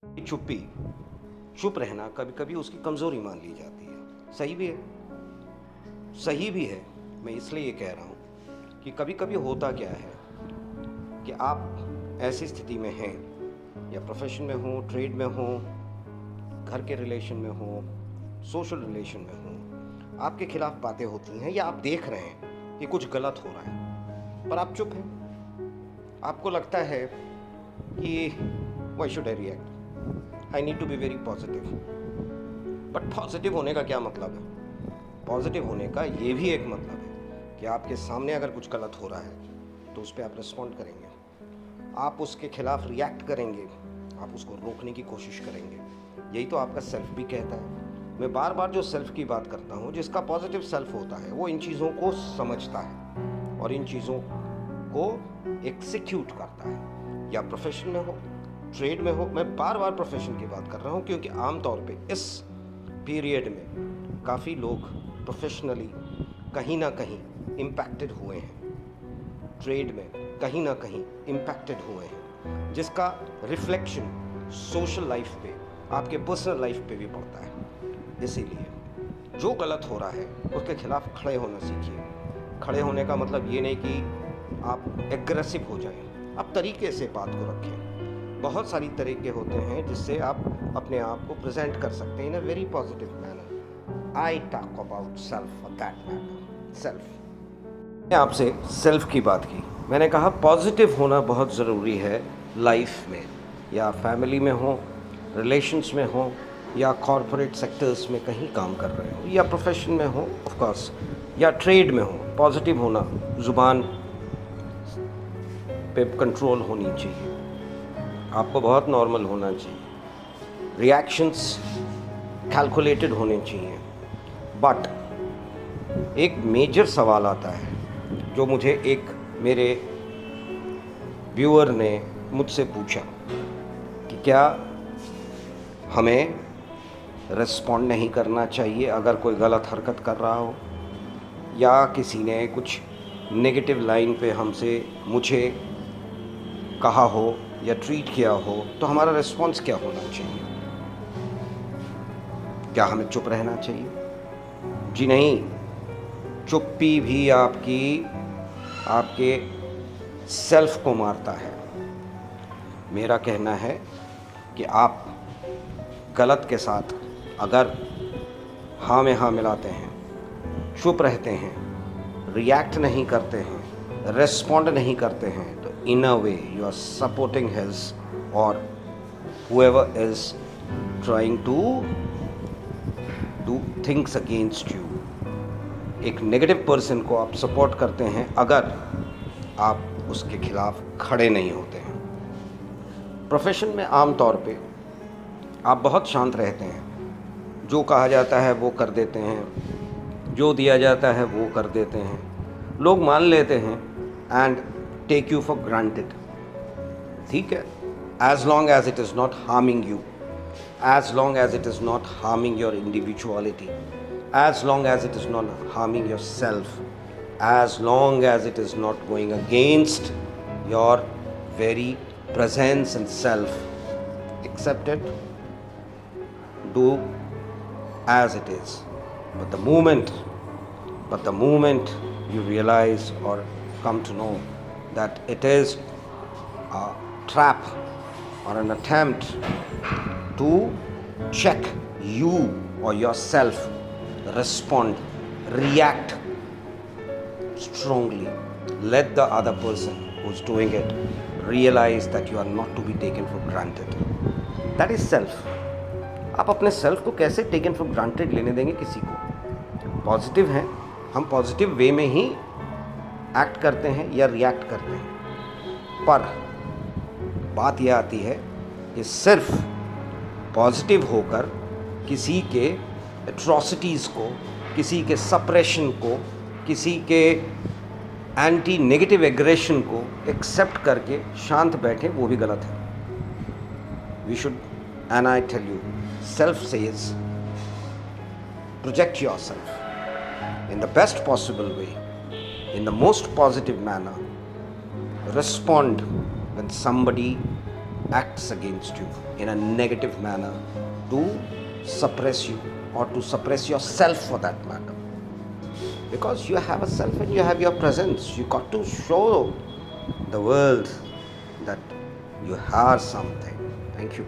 चुप्पी, चुप रहना कभी कभी उसकी कमज़ोरी मान ली जाती है। सही भी है, सही भी है। मैं इसलिए ये कह रहा हूँ कि कभी कभी होता क्या है कि आप ऐसी स्थिति में हैं, या प्रोफेशन में हो, ट्रेड में हो, घर के रिलेशन में हो, सोशल रिलेशन में हो, आपके खिलाफ बातें होती हैं या आप देख रहे हैं कि कुछ गलत हो रहा है, पर आप चुप हैं। आपको लगता है कि why should I react, I need to be very positive. But positive होने का क्या मतलब है? पॉजिटिव होने का ये भी एक मतलब है कि आपके सामने अगर कुछ गलत हो रहा है तो उस पर आप रिस्पॉन्ड करेंगे, आप उसके खिलाफ रिएक्ट करेंगे, आप उसको रोकने की कोशिश करेंगे। यही तो आपका सेल्फ भी कहता है। मैं बार बार जो सेल्फ की बात करता हूँ, जिसका पॉजिटिव सेल्फ होता है वो इन चीज़ों को समझता है और इन चीज़ों को एग्जीक्यूट करता है, या प्रोफेशन में हो, ट्रेड में हो। मैं बार बार प्रोफेशन की बात कर रहा हूँ क्योंकि आमतौर पे इस पीरियड में काफ़ी लोग प्रोफेशनली कहीं ना कहीं इम्पैक्टेड हुए हैं, ट्रेड में कहीं ना कहीं इम्पैक्टेड हुए हैं, जिसका रिफ्लेक्शन सोशल लाइफ पे, आपके पर्सनल लाइफ पे भी पड़ता है। इसीलिए जो गलत हो रहा है उसके खिलाफ खड़े होना सीखिए। खड़े होने का मतलब ये नहीं कि आप एग्रेसिव हो जाएं, आप तरीके से बात को रखें। बहुत सारी तरीके होते हैं जिससे आप अपने आप को प्रेजेंट कर सकते हैं in a very positive manner. I talk about self for that matter. Self, मैंने आपसे सेल्फ की बात की। मैंने कहा पॉजिटिव होना बहुत ज़रूरी है लाइफ में, या फैमिली में हो, रिलेशंस में हो, या कॉरपोरेट सेक्टर्स में कहीं काम कर रहे हो, या प्रोफेशन में हो ऑफ कोर्स, या ट्रेड में हो। पॉजिटिव होना, ज़ुबान पे कंट्रोल होनी चाहिए, आपको बहुत नॉर्मल होना चाहिए, रिएक्शंस कैलकुलेटेड होने चाहिए। बट एक मेजर सवाल आता है जो मुझे एक मेरे व्यूअर ने मुझसे पूछा कि क्या हमें रिस्पॉन्ड नहीं करना चाहिए अगर कोई गलत हरकत कर रहा हो, या किसी ने कुछ नेगेटिव लाइन पे मुझे कहा हो या ट्रीट किया हो, तो हमारा रिस्पॉन्स क्या होना चाहिए? क्या हमें चुप रहना चाहिए? जी नहीं, चुप्पी भी आपके सेल्फ को मारता है। मेरा कहना है कि आप गलत के साथ अगर हाँ में हाँ मिलाते हैं, चुप रहते हैं, रिएक्ट नहीं करते हैं, रिस्पॉन्ड नहीं करते हैं, तो in a way you are supporting his और whoever is trying to do things against you। एक नेगेटिव पर्सन को आप सपोर्ट करते हैं अगर आप उसके खिलाफ खड़े नहीं होते हैं। प्रोफेशन में आम तौर पे आप बहुत शांत रहते हैं, जो कहा जाता है वो कर देते हैं, जो दिया जाता है वो कर देते हैं, लोग मान लेते हैं and take you for granted. ठीक है, as long as it is not harming you, as long as it is not harming your individuality, as long as it is not harming yourself, as long as it is not going against your very presence and self, accept it, do as it is. But the moment you realize or come to know that it is a trap or an attempt to check you or yourself, respond, react strongly. Let the other person who's doing it realize that you are not to be taken for granted. That is self. आप अपने self को कैसे taken for granted लेने देंगे किसी को? Positive हैं, हम पॉजिटिव वे में ही एक्ट करते हैं या रिएक्ट करते हैं। पर बात यह आती है कि सिर्फ पॉजिटिव होकर किसी के एट्रॉसिटीज़ को, किसी के सप्रेशन को, किसी के एंटी नेगेटिव एग्रेशन को एक्सेप्ट करके शांत बैठे, वो भी गलत है। We should, and I tell you, self says project yourself in the best possible way, in the most positive manner. Respond when somebody acts against you in a negative manner to suppress you or to suppress yourself for that matter. Because you have a self and you have your presence. You got to show the world that you are something. Thank you.